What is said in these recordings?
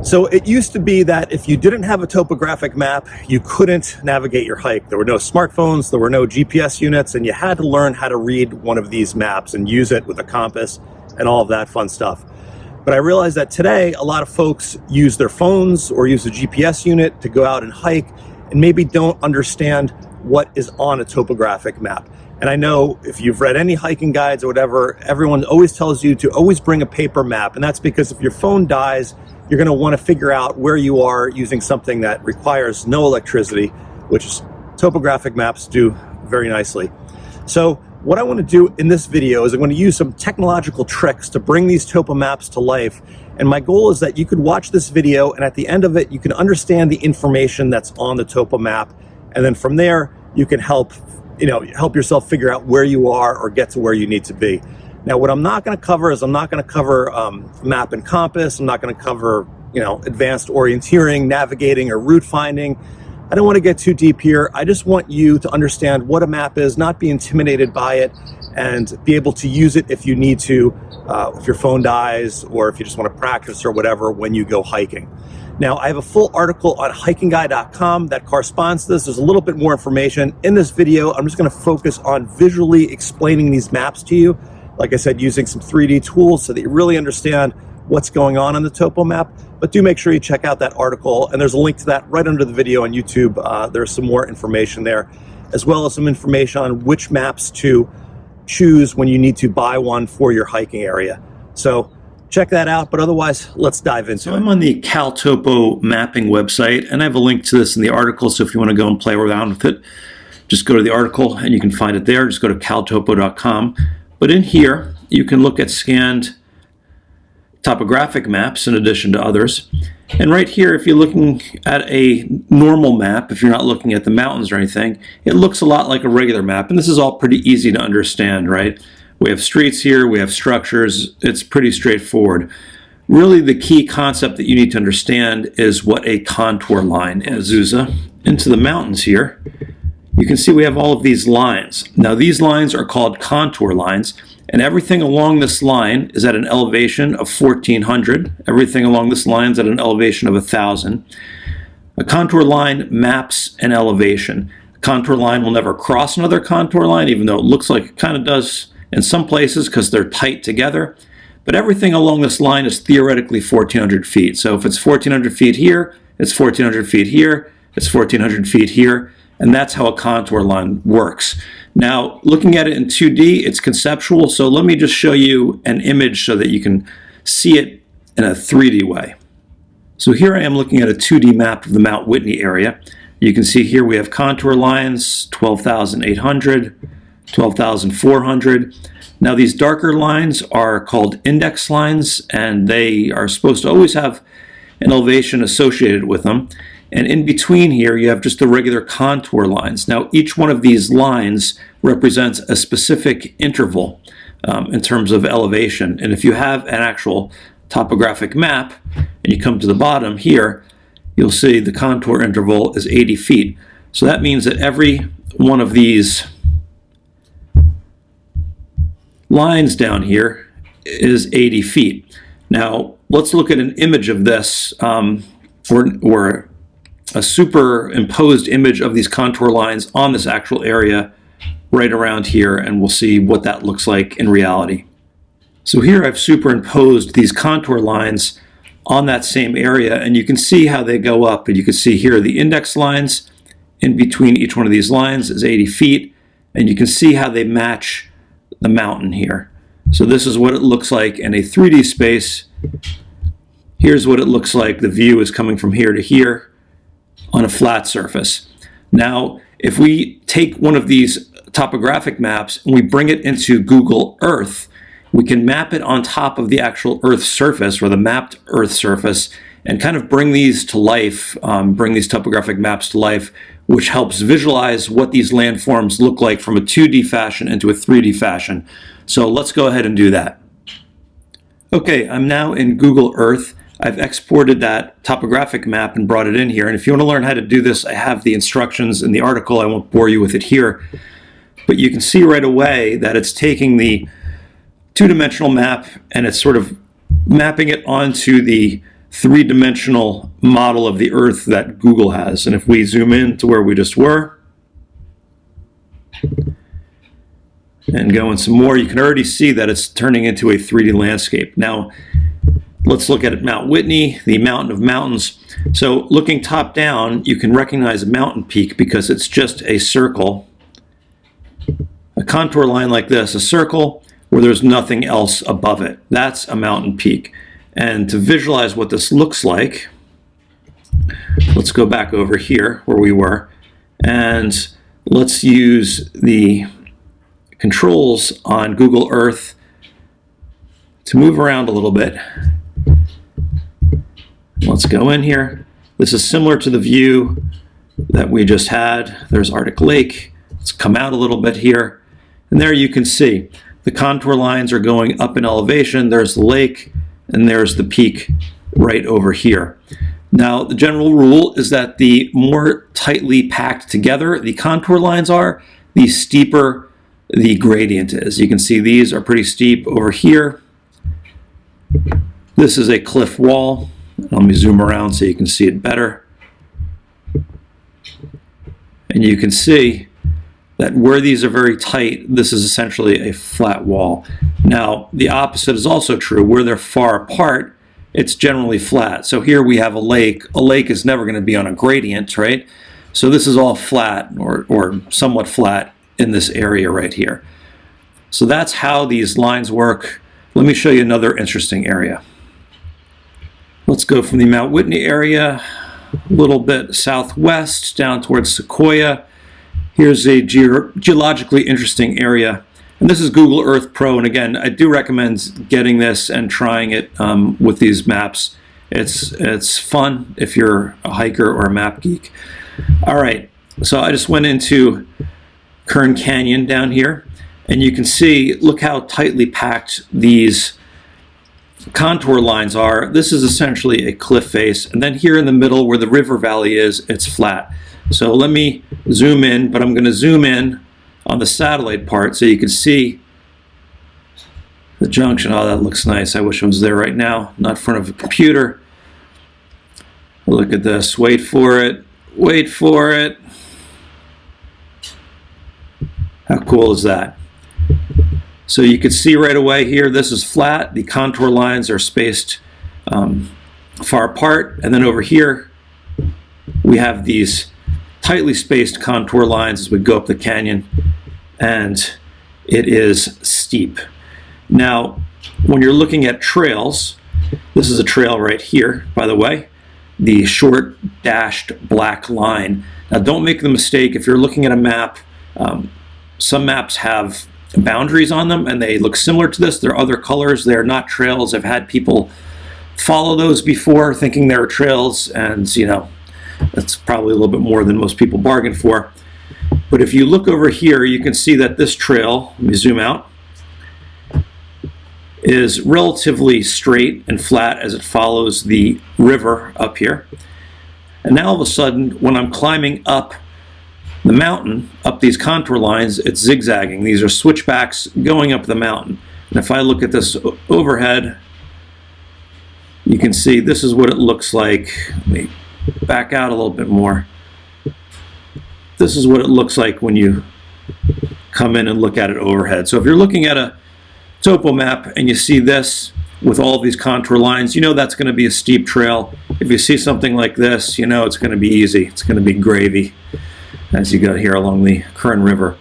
So it used to be that if you didn't have a topographic map, you couldn't navigate your hike. There were no smartphones, there were no GPS units, and you had to learn how to read one of these maps and use it with a compass and all of that fun stuff. But I realized that today, a lot of folks use their phones or use a GPS unit to go out and hike and maybe don't understand what is on a topographic map. And I know if you've read any hiking guides or whatever, everyone always tells you to always bring a paper map. And that's because if your phone dies, you're going to want to figure out where you are using something that requires no electricity, which topographic maps do very nicely. So what I want to do in this video is I'm going to use some technological tricks to bring these topo maps to life. And my goal is that you could watch this video and at the end of it, you can understand the information that's on the topo map. And then from there, you can help yourself figure out where you are or get to where you need to be. Now, what I'm not going to cover is I'm not going to cover map and compass. I'm not going to cover, advanced orienteering, navigating, or route finding. I don't want to get too deep here. I just want you to understand what a map is, not be intimidated by it, and be able to use it if you need to, if your phone dies, or if you just want to practice or whatever when you go hiking. Now, I have a full article on HikingGuy.com that corresponds to this. There's a little bit more information. In this video, I'm just going to focus on visually explaining these maps to you. Like I said, using some 3D tools so that you really understand what's going on the topo map. But do make sure you check out that article, and there's a link to that right under the video on YouTube. There's some more information there, as well as some information on which maps to choose when you need to buy one for your hiking area. So check that out, but otherwise, let's dive into it. So I'm on the CalTopo mapping website, and I have a link to this in the article, so if you want to go and play around with it, just go to the article and you can find it there. Just go to CalTopo.com. But in here, you can look at scanned topographic maps in addition to others. And right here, if you're looking at a normal map, if you're not looking at the mountains or anything, it looks a lot like a regular map. And this is all pretty easy to understand, right? We have streets here, we have structures, it's pretty straightforward. Really, the key concept that you need to understand is what a contour line is. Azusa into the mountains here, you can see we have all of these lines. Now, these lines are called contour lines, and everything along this line is at an elevation of 1,400. Everything along this line is at an elevation of 1,000. A contour line maps an elevation. A contour line will never cross another contour line, even though it looks like it kind of does in some places because they're tight together. But everything along this line is theoretically 1,400 feet. So if it's 1,400 feet here, it's 1,400 feet here, it's 1,400 feet here. And that's how a contour line works. Now, looking at it in 2D, it's conceptual, so let me just show you an image so that you can see it in a 3D way. So here I am looking at a 2D map of the Mount Whitney area. You can see here we have contour lines, 12,800, 12,400. Now, these darker lines are called index lines, and they are supposed to always have an elevation associated with them. And in between here, you have just the regular contour lines. Now, each one of these lines represents a specific interval in terms of elevation. And if you have an actual topographic map, and you come to the bottom here, you'll see the contour interval is 80 feet. So that means that every one of these lines down here is 80 feet. Now, let's look at an image of this, or a superimposed image of these contour lines on this actual area right around here, and we'll see what that looks like in reality. So here I've superimposed these contour lines on that same area, and you can see how they go up. And you can see here the index lines in between each one of these lines is 80 feet, and you can see how they match the mountain here. So this is what it looks like in a 3D space. Here's what it looks like. The view is coming from here to here on a flat surface. Now, if we take one of these topographic maps and we bring it into Google Earth, we can map it on top of the actual Earth surface, or the mapped Earth surface, and kind of bring these to life, bring these topographic maps to life, which helps visualize what these landforms look like from a 2D fashion into a 3D fashion. So let's go ahead and do that. Okay, I'm now in Google Earth. I've exported that topographic map and brought it in here. And if you want to learn how to do this, I have the instructions in the article. I won't bore you with it here. But you can see right away that it's taking the two-dimensional map and it's sort of mapping it onto the three-dimensional model of the Earth that Google has. And if we zoom in to where we just were and go in some more, you can already see that it's turning into a 3D landscape. Now, let's look at Mount Whitney, the mountain of mountains. So looking top down, you can recognize a mountain peak because it's just a circle, a contour line like this, a circle where there's nothing else above it. That's a mountain peak. And to visualize what this looks like, let's go back over here where we were, and let's use the controls on Google Earth to move around a little bit. Let's go in here. This is similar to the view that we just had. There's Arctic Lake. Let's come out a little bit here. And there you can see the contour lines are going up in elevation. There's the lake, and there's the peak right over here. Now, the general rule is that the more tightly packed together the contour lines are, the steeper the gradient is. You can see these are pretty steep over here. This is a cliff wall. Let me zoom around so you can see it better. And you can see that where these are very tight, this is essentially a flat wall. Now, the opposite is also true. Where they're far apart, it's generally flat. So here we have a lake. A lake is never going to be on a gradient, right? So this is all flat or somewhat flat in this area right here. So that's how these lines work. Let me show you another interesting area. Let's go from the Mount Whitney area a little bit southwest down towards Sequoia. Here's a geologically interesting area. And this is Google Earth Pro. And again, I do recommend getting this and trying it with these maps. It's fun if you're a hiker or a map geek. All right, so I just went into Kern Canyon down here. And you can see, look how tightly packed these contour lines are. This is essentially a cliff face. And then here in the middle where the river valley is, it's flat. So let me zoom in, but I'm going to zoom in on the satellite part so you can see the junction. Oh, that looks nice. I wish I was there right now, not in front of a computer. Look at this. Wait for it. Wait for it. How cool is that? So you can see right away here, this is flat. The contour lines are spaced far apart. And then over here, we have these tightly spaced contour lines as we go up the canyon, and it is steep. Now, when you're looking at trails, this is a trail right here, by the way, the short dashed black line. Now, don't make the mistake if you're looking at a map. Some maps have boundaries on them, and they look similar to this. They're other colors. They're not trails. I've had people follow those before, thinking they're trails, and you know, that's probably a little bit more than most people bargain for. But if you look over here, you can see that this trail, let me zoom out, is relatively straight and flat as it follows the river up here. And now all of a sudden, when I'm climbing up the mountain, up these contour lines, it's zigzagging. These are switchbacks going up the mountain. And if I look at this overhead, you can see this is what it looks like. Let me back out a little bit more. This is what it looks like when you come in and look at it overhead. So if you're looking at a topo map and you see this with all of these contour lines, you know that's going to be a steep trail. If you see something like this, you know it's going to be easy. It's going to be gravy as you go here along the Kern River.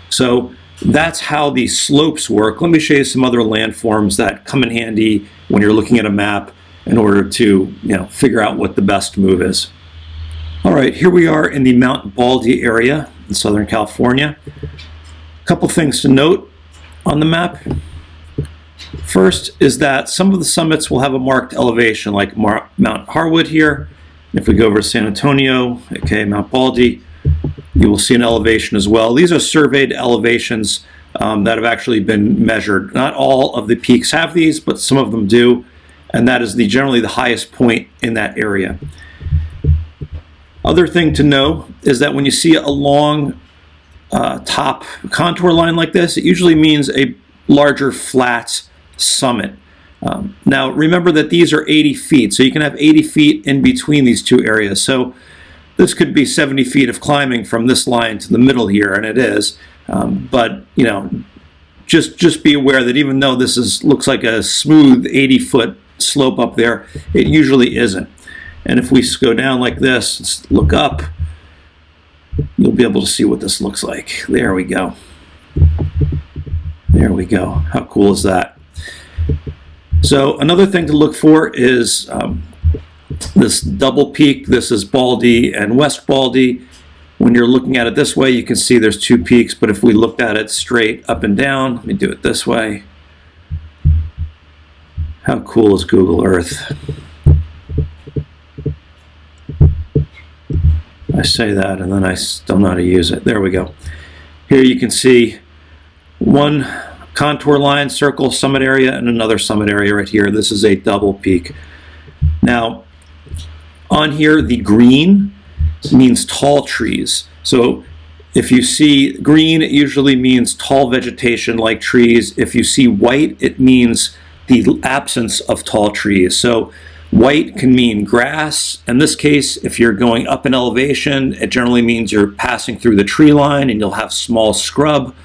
So that's how the slopes work. Let me show you some other landforms that come in handy when you're looking at a map in order to, figure out what the best move is. All right, here we are in the Mount Baldy area in Southern California. A couple things to note on the map. First is that some of the summits will have a marked elevation, like Mount Harwood here. If we go over to San Antonio, okay, Mount Baldy, you will see an elevation as well. These are surveyed elevations that have actually been measured. Not all of the peaks have these, but some of them do. And that is generally the highest point in that area. Other thing to know is that when you see a long top contour line like this, it usually means a larger flat summit. Now remember that these are 80 feet, so you can have 80 feet in between these two areas. So this could be 70 feet of climbing from this line to the middle here, and it is. But you know, just be aware that even though this looks like a smooth 80-foot slope up there, it usually isn't. And if we go down like this, let's look up, you'll be able to see what this looks like. There we go. There we go. How cool is that? So another thing to look for is this double peak. This is Baldy and West Baldy. When you're looking at it this way, you can see there's two peaks, but if we looked at it straight up and down, let me do it this way. How cool is Google Earth? I say that and then I don't know how to use it. There we go. Here you can see one contour line, circle, summit area, and another summit area right here. This is a double peak. Now, on here, the green means tall trees. So if you see green, it usually means tall vegetation like trees. If you see white, it means the absence of tall trees. So white can mean grass. In this case, if you're going up in elevation, it generally means you're passing through the tree line and you'll have small scrub.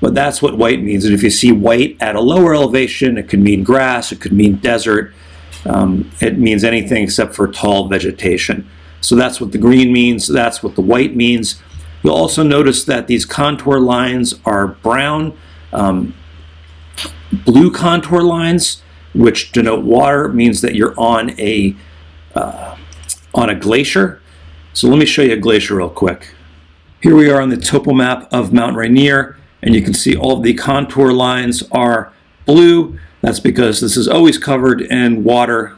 But that's what white means. And if you see white at a lower elevation, it could mean grass, it could mean desert. It means anything except for tall vegetation. So that's what the green means. That's what the white means. You'll also notice that these contour lines are brown. Blue contour lines, which denote water, means that you're on a glacier. So let me show you a glacier real quick. Here we are on the topo map of Mount Rainier, and you can see all of the contour lines are blue. That's because this is always covered in water,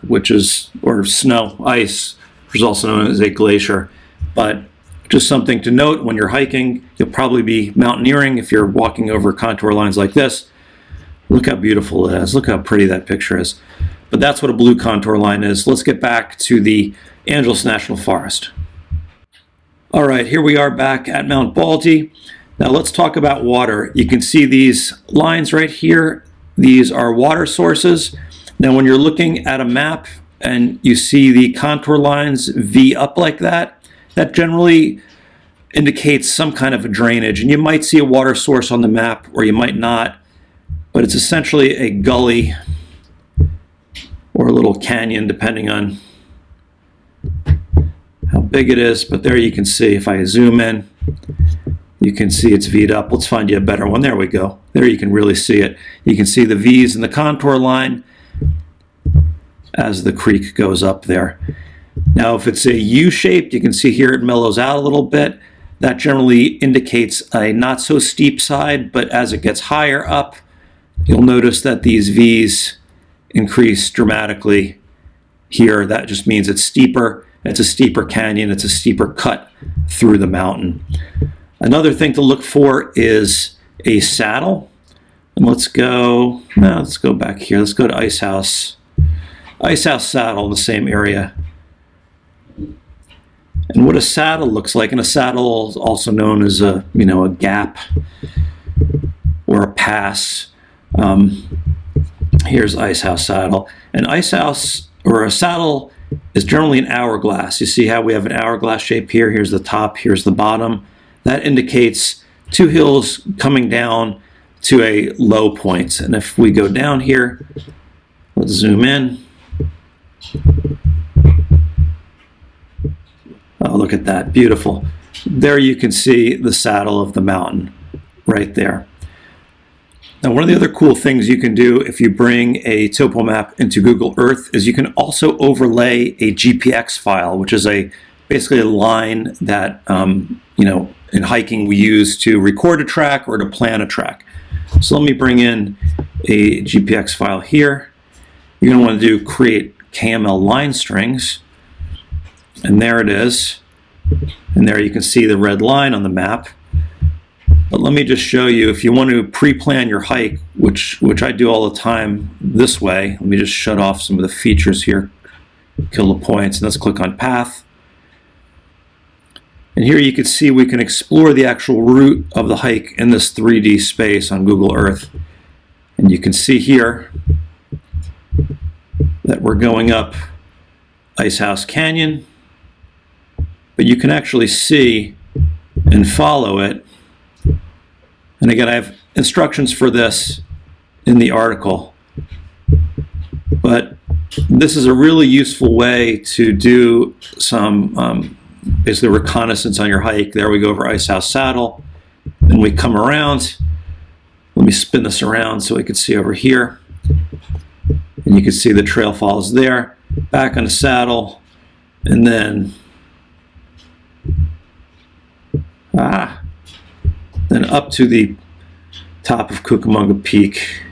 or snow, ice, which is also known as a glacier. But just something to note, when you're hiking, you'll probably be mountaineering if you're walking over contour lines like this. Look how beautiful it is. Look how pretty that picture is. But that's what a blue contour line is. Let's get back to the Angeles National Forest. All right, here we are back at Mount Baldy. Now let's talk about water. You can see these lines right here. These are water sources. Now when you're looking at a map and you see the contour lines V up like that, that generally indicates some kind of a drainage. And you might see a water source on the map or you might not, but it's essentially a gully or a little canyon depending on how big it is. But there you can see, if I zoom in, you can see it's V'd up. Let's find you a better one. There we go. There you can really see it. You can see the V's in the contour line as the creek goes up there. Now if it's a U-shaped, you can see here it mellows out a little bit. That generally indicates a not so steep side, but as it gets higher up, you'll notice that these V's increase dramatically here. That just means it's steeper. It's a steeper canyon. It's a steeper cut through the mountain. Another thing to look for is a saddle. And let's go back here. Let's go to Ice House. Ice House saddle in the same area. And what a saddle looks like, and a saddle is also known as a gap or a pass. Here's Ice House saddle. An ice house or a saddle is generally an hourglass. You see how we have an hourglass shape here. Here's the top, here's the bottom. That indicates two hills coming down to a low point. And if we go down here, let's zoom in. Oh, look at that, beautiful. There you can see the saddle of the mountain right there. Now, one of the other cool things you can do if you bring a topo map into Google Earth is you can also overlay a GPX file, which is basically a line that in hiking we use to record a track or to plan a track. So let me bring in a GPX file here. You're going to want to do create KML line strings, and there it is. And there you can see the red line on the map. But let me just show you, if you want to pre-plan your hike, which I do all the time this way, let me just shut off some of the features here, kill the points, and let's click on path. And here you can see we can explore the actual route of the hike in this 3D space on Google Earth. And you can see here we're going up Ice House Canyon, but you can actually see and follow it. And again, I have instructions for this in the article, but this is a really useful way to do some basically reconnaissance on your hike. There we go over Ice House Saddle, and we come around. Let me spin this around so we can see over here, and you can see the trail follows there, back on the saddle, and then then up to the top of Cucamonga Peak,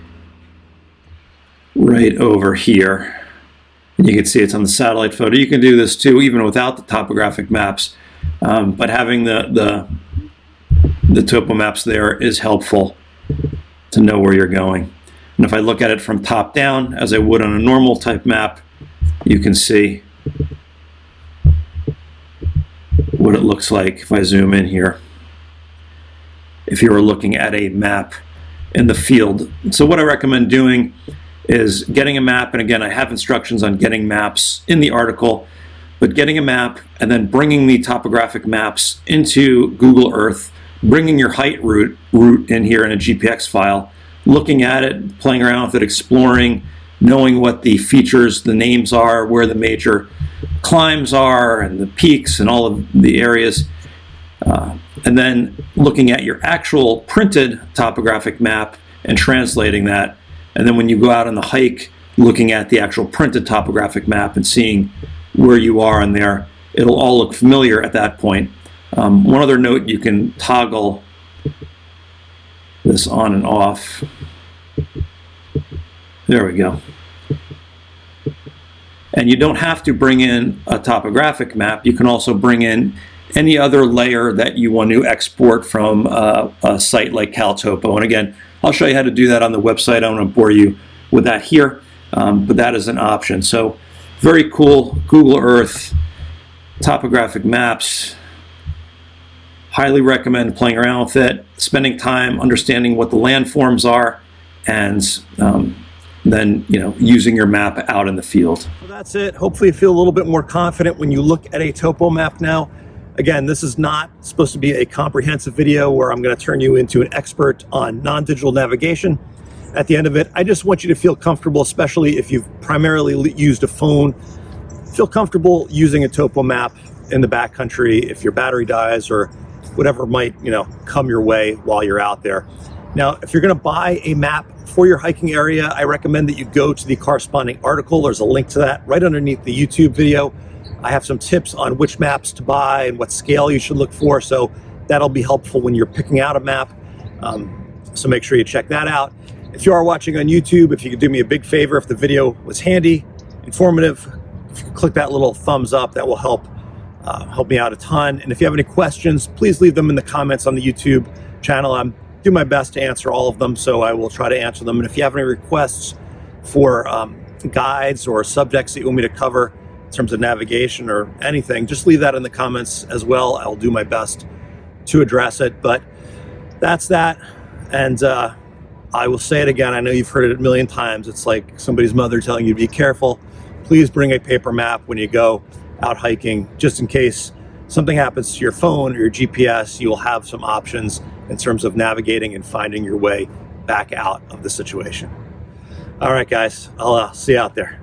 right over here. And you can see it's on the satellite photo. You can do this too, even without the topographic maps. But having the topo maps there is helpful to know where you're going. And if I look at it from top down, as I would on a normal type map, you can see what it looks like if I zoom in here, if you were looking at a map in the field. So what I recommend doing is getting a map, and again, I have instructions on getting maps in the article, but getting a map and then bringing the topographic maps into Google Earth, bringing your height route in here in a GPX file, looking at it, playing around with it, exploring, knowing what the features, the names are, where the major climbs are, and the peaks and all of the areas, and then looking at your actual printed topographic map and translating that. And then when you go out on the hike, looking at the actual printed topographic map and seeing where you are in there, it'll all look familiar at that point. One other note, you can toggle this on and off. There we go. And you don't have to bring in a topographic map. You can also bring in any other layer that you want to export from a site like CalTopo. And again, I'll show you how to do that on the website. I don't want to bore you with that here, but that is an option. So very cool Google Earth topographic maps. Highly recommend playing around with it, spending time understanding what the landforms are, and then using your map out in the field. Well, that's it. Hopefully you feel a little bit more confident when you look at a topo map now. Again, this is not supposed to be a comprehensive video where I'm going to turn you into an expert on non-digital navigation. At the end of it, I just want you to feel comfortable, especially if you've primarily used a phone. Feel comfortable using a topo map in the backcountry if your battery dies or whatever might come your way while you're out there. Now, if you're going to buy a map for your hiking area, I recommend that you go to the corresponding article. There's a link to that right underneath the YouTube video. I have some tips on which maps to buy and what scale you should look for, so that'll be helpful when you're picking out a map. So make sure you check that out. If you are watching on YouTube, if you could do me a big favor, if the video was handy, informative, if you could click that little thumbs up, that will help me out a ton. And if you have any questions, please leave them in the comments on the YouTube channel. I'm doing my best to answer all of them, so I will try to answer them. And if you have any requests for guides or subjects that you want me to cover in terms of navigation or anything, just leave that in the comments as well. I'll do my best to address it. But that's that. And I will say it again. I know you've heard it a million times. It's like somebody's mother telling you to be careful. Please bring a paper map when you go out hiking, just in case something happens to your phone or your GPS. You will have some options in terms of navigating and finding your way back out of the situation. All right, guys, I'll see you out there.